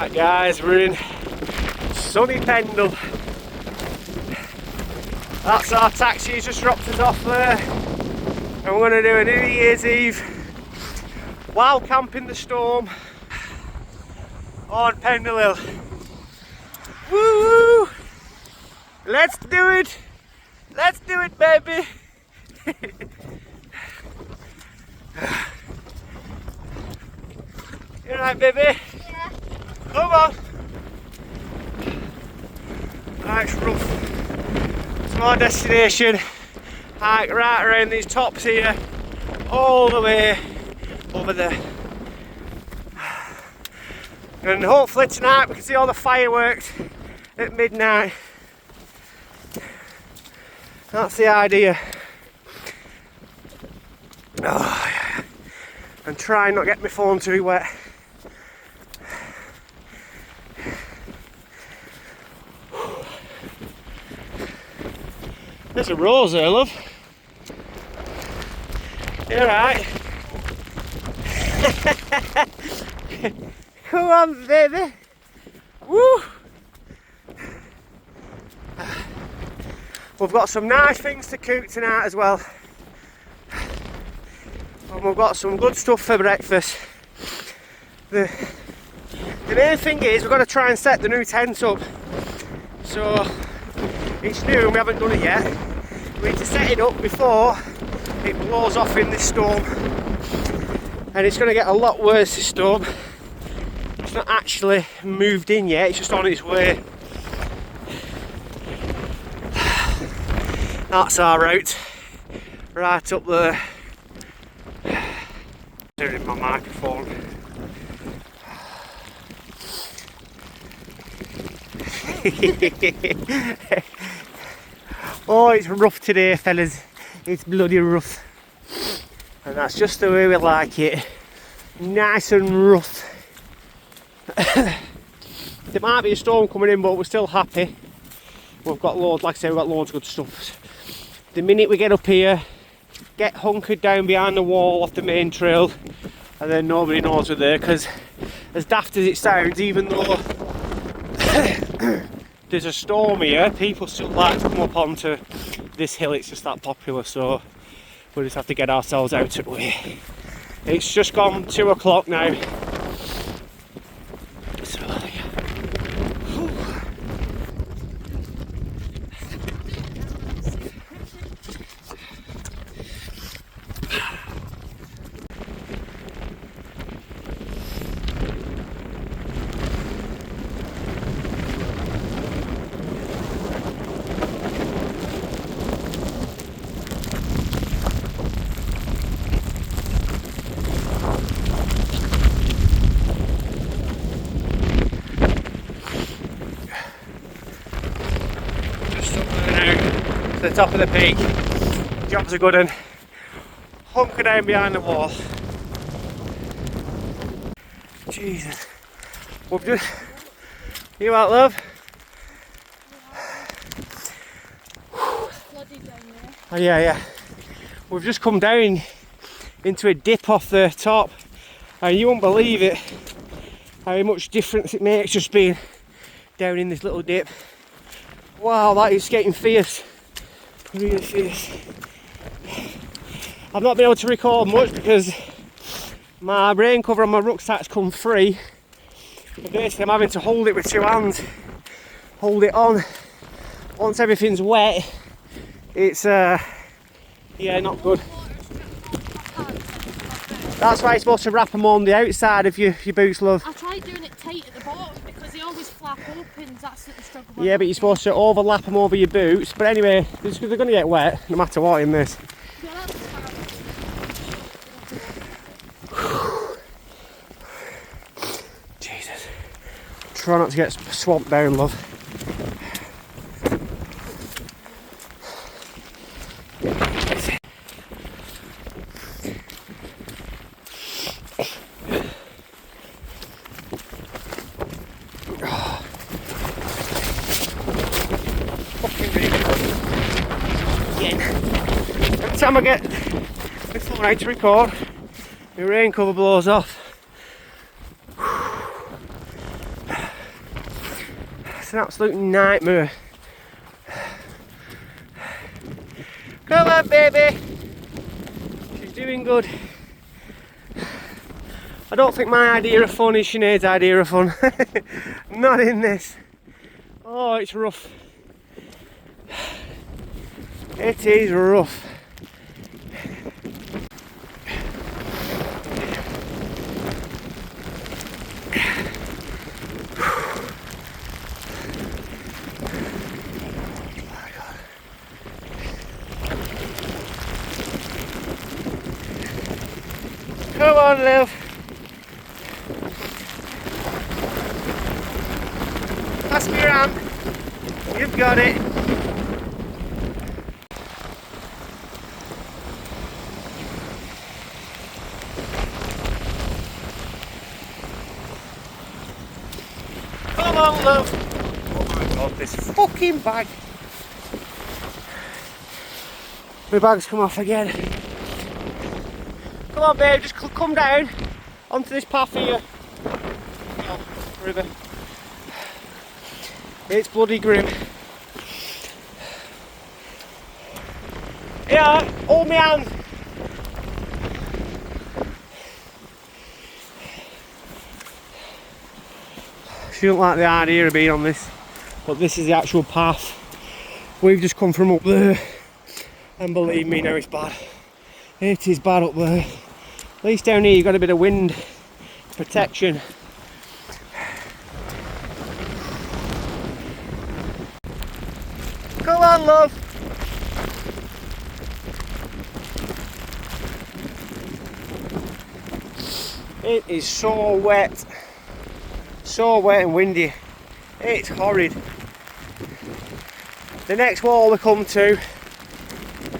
Right guys, we're in sunny Pendle. That's our taxi, he's just dropped us off there. And we're going to do a New Year's Eve while camping the storm on Pendle Hill. Woo woo! Let's do it! Let's do it, baby! You alright, baby? Yeah. Come on! Right, it's rough. To our destination. Hike right around these tops here, all the way over there. And hopefully tonight we can see all the fireworks at midnight. That's the idea. Oh, yeah. And try and not get my phone too wet. There's a rose there, love. You alright? Come on, baby. Woo! We've got some nice things to cook tonight as well. And we've got some good stuff for breakfast. The main thing is we've got to try and set the new tent up. So it's new and we haven't done it yet. We need to set it up before it blows off in this storm. And it's going to get a lot worse, this storm. It's not actually moved in yet, it's just on its way. That's our route. Right up there. Doing my microphone. Oh, it's rough today, fellas. It's bloody rough. And that's just the way we like it. Nice and rough. There might be a storm coming in, but we're still happy. We've got loads, like I say, we've got loads of good stuff. The minute we get up here, get hunkered down behind the wall off the main trail, and then nobody knows we're there, because as daft as it sounds, even though there's a storm here, people still like to come up onto this hill. It's just that popular, so we'll just have to get ourselves out of the way. It's just gone 2 o'clock now. So yeah. To the top of the peak. Job's a good one. Hunker down behind the wall. Jesus. We've just... You out, love? Oh yeah. We've just come down into a dip off the top, and you won't believe it how much difference it makes just being down in this little dip. Wow, that is getting fierce. Really fierce. I've not been able to record much because my rain cover on my rucksack's come free. And basically I'm having to hold it with 2 hands. Hold it on. Once everything's wet, it's yeah, not good. That's why you're supposed to wrap them on the outside of your boots, love. I tried doing it tight at the bottom because they always flap open. That's the struggle. Yeah, but you're supposed to overlap them over your boots. But anyway, they're going to get wet no matter what in this. Yeah, that's Jesus. Try not to get swamped down, love. Every time I get this phone out to record, the rain cover blows off. It's an absolute nightmare. Come on, baby. She's doing good. I don't think my idea of fun is Sinead's idea of fun. Not in this. Oh, it's rough. It is rough. Come on, Liv. Pass me your hand. You've got it. Come on, love. Oh my god, this fucking bag. My bag's come off again. Come on, babe, just come down onto this path here. Oh, river. It's bloody grim. Yeah, hold my hand. Shouldn't like the idea of being on this, but this is the actual path. We've just come from up there, and believe me, now it's bad. It is bad up there. At least down here you've got a bit of wind protection. Come on, love. It is so wet and windy. It's horrid. The next wall we come to,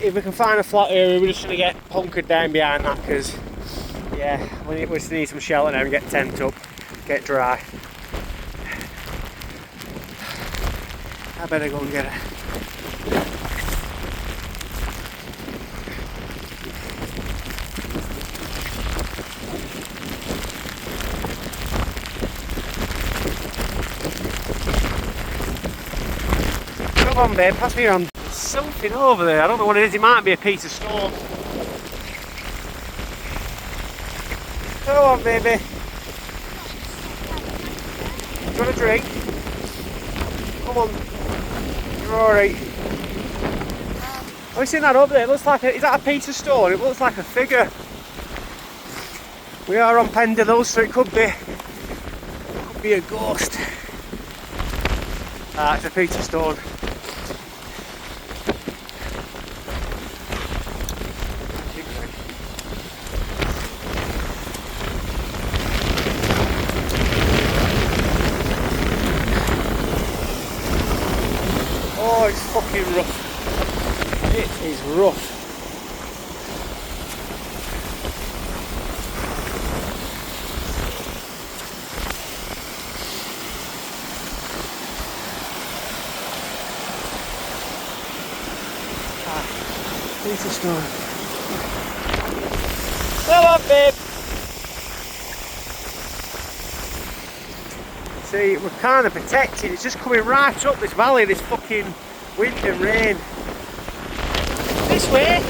if we can find a flat area, we're just going to get hunkered down behind that, because yeah, we just need some shelter now and get tent up, get dry. I better go and get it. Come on, babe, pass me your hand. There's something over there, I don't know what it is, it might be a piece of stone. Come on, baby. Do you want a drink? Come on. You're alright. Have you seen that up there? It looks like is that a piece of stone? It looks like a figure. We are on Pendle, so it could be a ghost. Ah, it's a piece of stone. Oh, it's fucking rough. It is rough. Piece of stone. Come on, babe. See, we're kind of protected. It's just coming right up this valley, this fucking wind and rain. This way.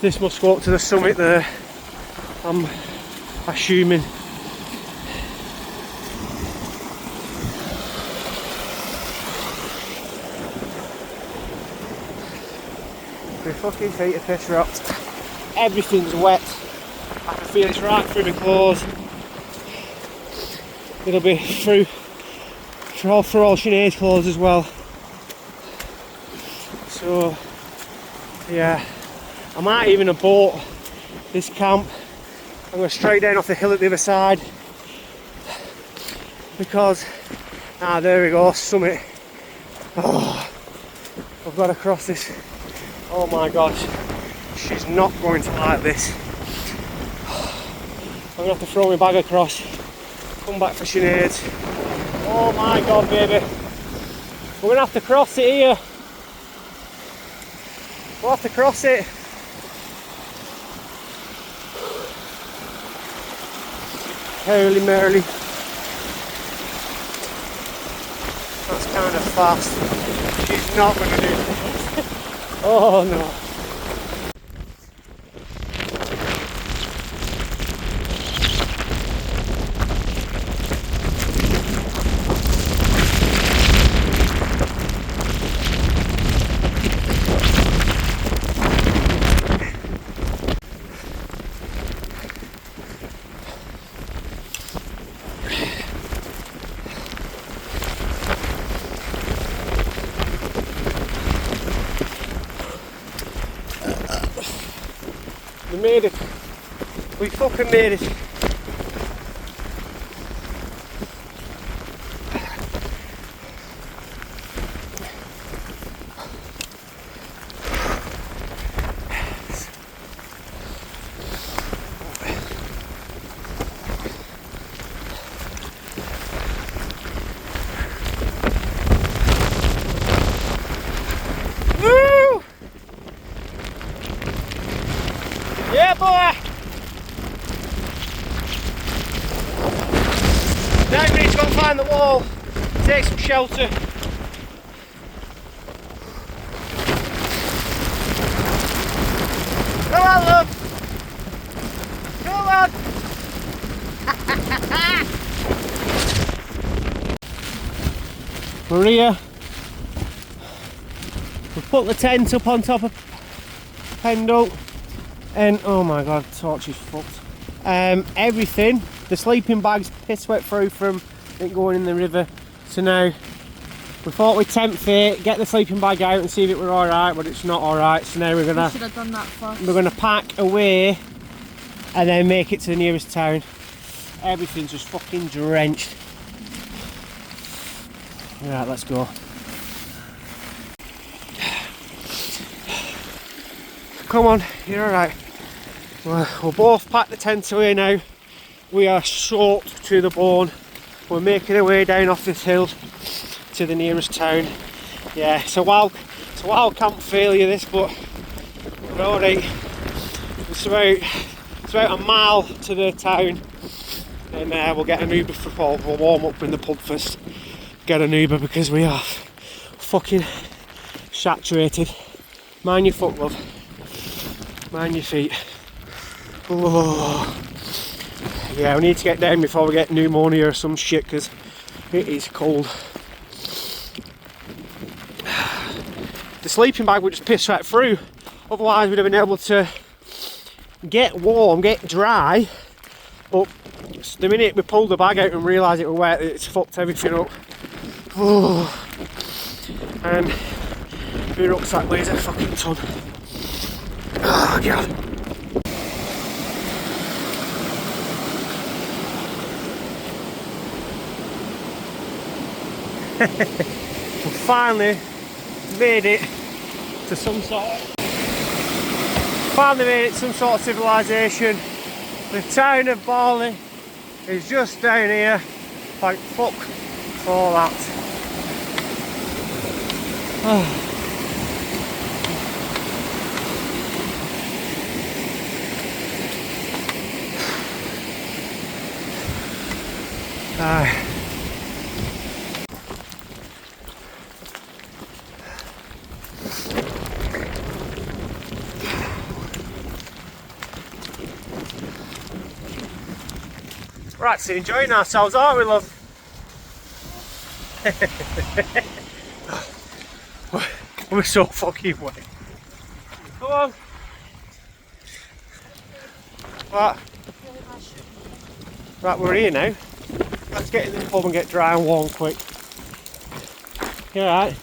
This must go up to the summit there, I'm assuming. My fucking feet are piss rocked. Everything's wet. I can feel it's right through my clothes. It'll be through for all Sinead's clothes as well. So yeah. I might even have bought this camp. I'm going straight down off the hill at the other side, because there we go, summit. Oh, I've got to cross this. Oh my gosh, She's not going to like this. I'm gonna have to throw my bag across, come back for Sinead's. Oh my god, baby. We're gonna have to cross it here. We'll have to cross it. Holy moly. That's kind of fast. She's not gonna do this. Oh no. We made it. We fucking made it. Woo! Yeah, boy! Now we need to go and find the wall, take some shelter. Go on, love! Go on! Maria, we've put the tent up on top of Pendle, and oh my god, the torch is fucked. Everything, the sleeping bag's piss wet through from it going in the river, so now we thought we'd tempt fate, get the sleeping bag out and see if it were alright, but it's not alright, so now we're gonna should have done that first. We're gonna pack away and then make it to the nearest town. Everything's just fucking drenched. Right, let's go. Come on, you're alright. We'll both pack the tent away now. We are soaked to the bone. We're making our way down off this hill to the nearest town. Yeah, it's a wild camp failure this, but we're alright. It's about a mile to the town, and we'll get an Uber for Paul. We'll warm up in the pub first, get an Uber because we are fucking saturated. Mind your foot, love. Mind your feet. Oh. Yeah, we need to get down before we get pneumonia or some shit because it is cold. The sleeping bag would just piss right through, otherwise we'd have been able to get warm, get dry, but the minute we pulled the bag out and realised it was wet, it's fucked everything up. Oh. And my rucksack weighs a fucking ton. Oh god. We finally made it to some sort of civilization. The town of Bali is just down here. Thank fuck for that. Right, so enjoying ourselves, aren't we, love? We're so fucking wet. Come on. What? Right, we're here now. Let's get in the pub and get dry and warm quick. You alright?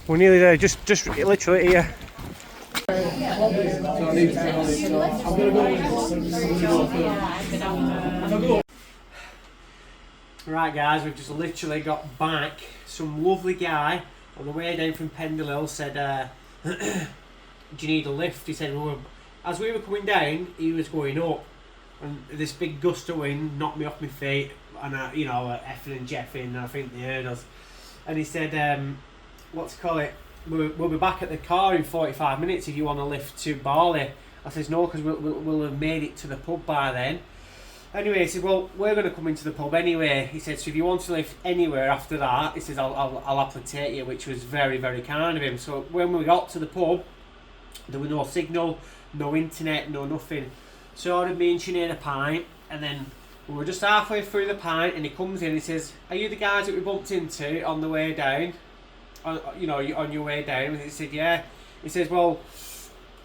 We're nearly there, just literally here. Right guys, we've just literally got back. Some lovely guy on the way down from Pendle said do you need a lift? He said, well, as we were coming down, he was going up, and this big gust of wind knocked me off my feet, and you know, effing and jeffing, and I think they heard us. And he said, what's call it? We'll be back at the car in 45 minutes if you want to lift to Barley. I says no, because we'll have made it to the pub by then. Anyway, he said, well, we're going to come into the pub anyway. He said, so if you want to lift anywhere after that, he says, I'll happily take you, which was very, very kind of him. So when we got to the pub, there was no signal, no internet, no nothing. So I ordered me and Sinead a pint, and then we were just halfway through the pint, and he comes in and he says, are you the guys that we bumped into on the way down? You know, on your way down? And he said, yeah. He says, well,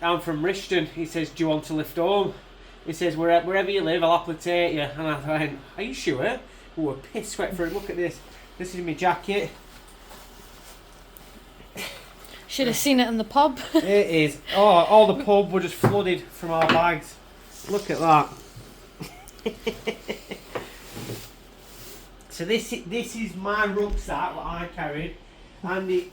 I'm from Rishton. He says, do you want to lift home? He says, wherever you live, I'll happily take you. And I went, are you sure? Oh, we're piss sweat for it. Look at this. This is my jacket. Should have seen it in the pub. It is. Oh, all the pub were just flooded from our bags. Look at that. So this is my rucksack that I carried, and it.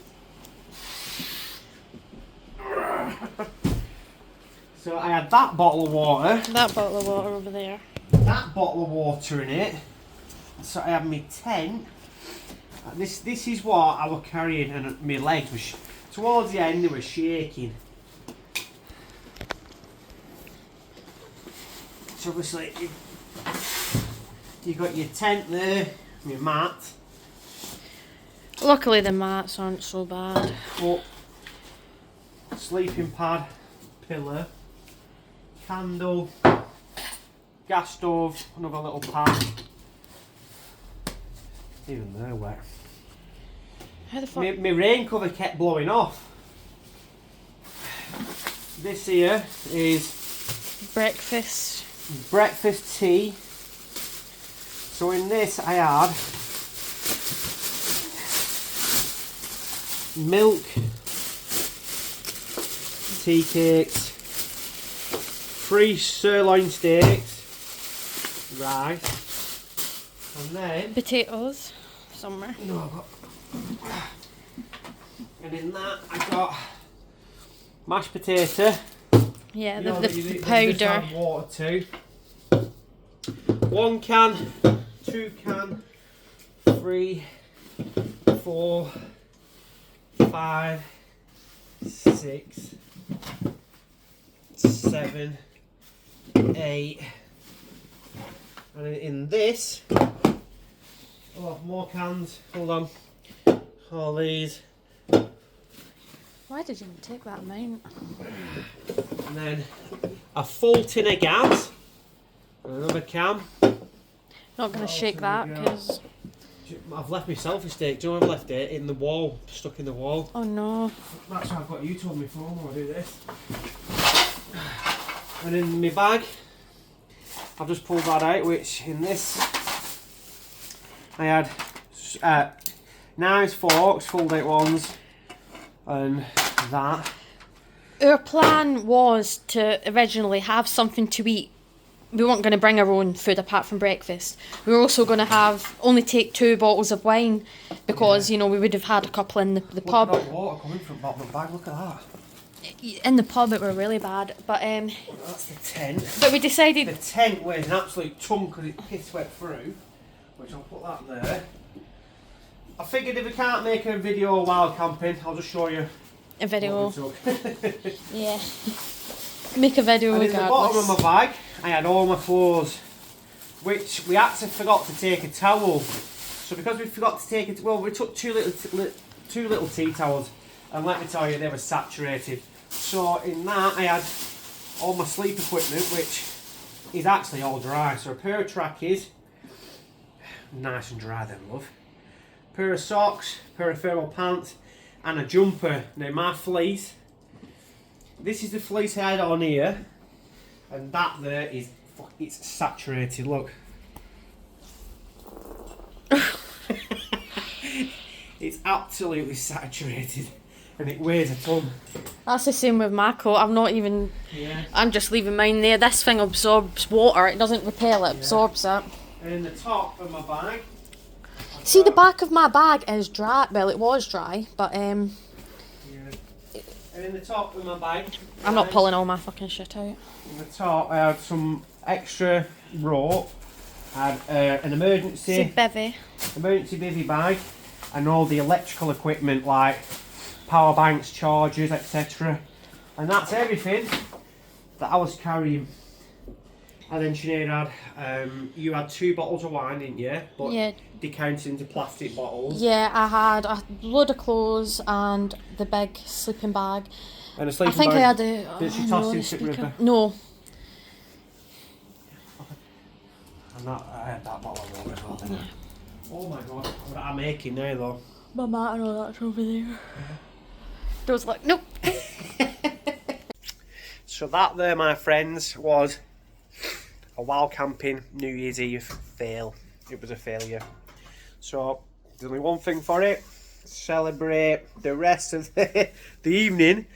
So I had that bottle of water. That bottle of water over there. That bottle of water in it. So I had my tent. This is what I was carrying, and my legs were towards the end. They were shaking. So obviously you got your tent there, your mat. Luckily the mats aren't so bad. But sleeping pad, pillow, candle, gas stove, another little pan. Even they're wet. How the fuck? My rain cover kept blowing off. This here is breakfast tea. So in this I had milk, tea cakes, 3 sirloin steaks, rice, and then Potatoes somewhere. no, I got, and in that I got mashed potato. Yeah, You know the that you just powder. add water to. 1 can, 2 can, 3, 4, 5, 6, 7, 8, and in this, oh, more cans. Hold on, all these, Why did you even take that amount? and then a full tin of gas, another can. Not going to shake that because... I've left my selfie stick. Do you know I've left it in the wall, stuck in the wall? Oh no. That's why I've got you on my phone while I do this. And in my bag, I've just pulled that out, which in this, I had knives, forks, fold out ones, and that. Our plan was to originally have something to eat. We weren't going to bring our own food apart from breakfast. We were also going to only take 2 bottles of wine because, you know, we would have had a couple in the pub. Look at that water coming from the bottom of the bag, look at that. In the pub it were really bad, but That's the tent. but we decided... The tent weighs an absolute ton because it piss wet through, which I'll put that there. I figured if we can't make a video while camping, I'll just show you A video. what we took. Yeah. Make a video And in the bottom of regardless. my bag, I had all my clothes, which we actually forgot to take a towel. So because we forgot to take it, well, we took two little tea towels, and let me tell you, they were saturated. So in that, I had all my sleep equipment, which is actually all dry. So a pair of trackies, nice and dry then, love. A pair of socks, a pair of thermal pants, and a jumper. Now my fleece. This is the fleece I had on here, and that there is, it's saturated, look. It's absolutely saturated, and it weighs a ton. That's the same with my coat. I'm not even... Yeah. I'm just leaving mine there. This thing absorbs water. It doesn't repel, it absorbs it. And in the top of my bag... See, the back of my bag is dry. Well, it was dry, but Yeah. And in the top of my bag, I'm not pulling all my fucking shit out. in the top, I had some extra rope. I had an emergency bivvy bag, and all the electrical equipment like power banks, chargers, etc. And that's everything that I was carrying. And then Sinead had, you had 2 bottles of wine, didn't you? But Yeah. decanted into plastic bottles. Yeah, I had a load of clothes and the big sleeping bag. And a sleeping I think bag. I had a... Did she oh, toss no, into the river? No. And that, I had that bottle of water as well, didn't I? Oh my god, what am I making now though? My mat and all that's over there. Those like, nope. So that there, my friends, was a wild camping New Year's Eve fail. It was a failure. So there's only one thing for it: celebrate the rest of the evening.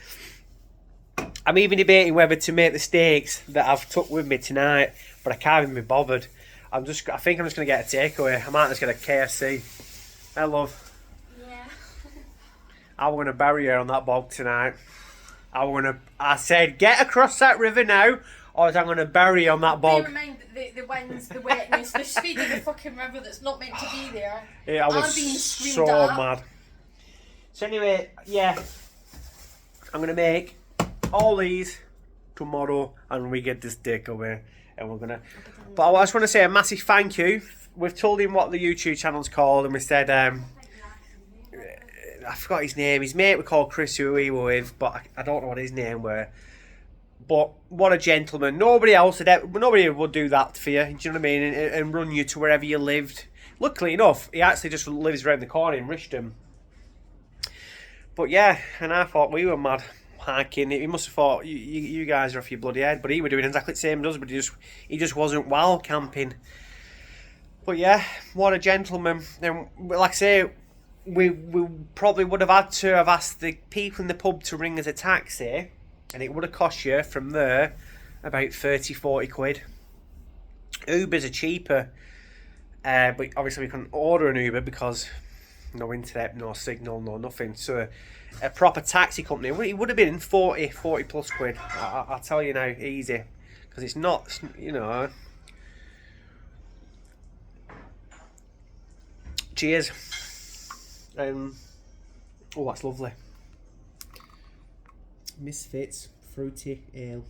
I'm even debating whether to make the steaks that I've took with me tonight, but I can't even be bothered. I think I'm just gonna get a takeaway. I might just get a KFC. I love. Yeah. I'm gonna bury her on that bog tonight. I said, get across that river now, or I'm gonna bury you on that bog. Bear in mind the winds, the wetness, the speed of the fucking river that's not meant to be there. Yeah, I was I'm being screamed so at. mad. So anyway, yeah, I'm gonna make all these tomorrow, and we get this takeaway, and we're gonna. But I just want to say a massive thank you. We've told him what the YouTube channel's called, and we said, I forgot his name. His mate we called Chris, who we were with, but I don't know what his name were. But what a gentleman. Nobody would do that for you. Do you know what I mean? And run you to wherever you lived. Luckily enough, he actually just lives around the corner in Richton. But yeah, and I thought we were mad hiking. He must have thought you guys are off your bloody head. But he were doing exactly the same as us, but he just wasn't wild camping. But yeah, what a gentleman. And like I say, we probably would have had to have asked the people in the pub to ring us a taxi, and it would have cost you from there about 30-40 quid. Ubers are cheaper, but obviously we couldn't order an Uber because no internet, no signal, no nothing. So a proper taxi company, it would have been 40 plus quid. I'll tell you now, easy, because it's not, you know. Cheers. Oh, that's lovely. Misfits fruity ale.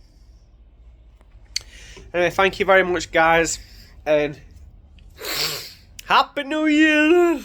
Anyway, thank you very much, guys, and Happy New Year!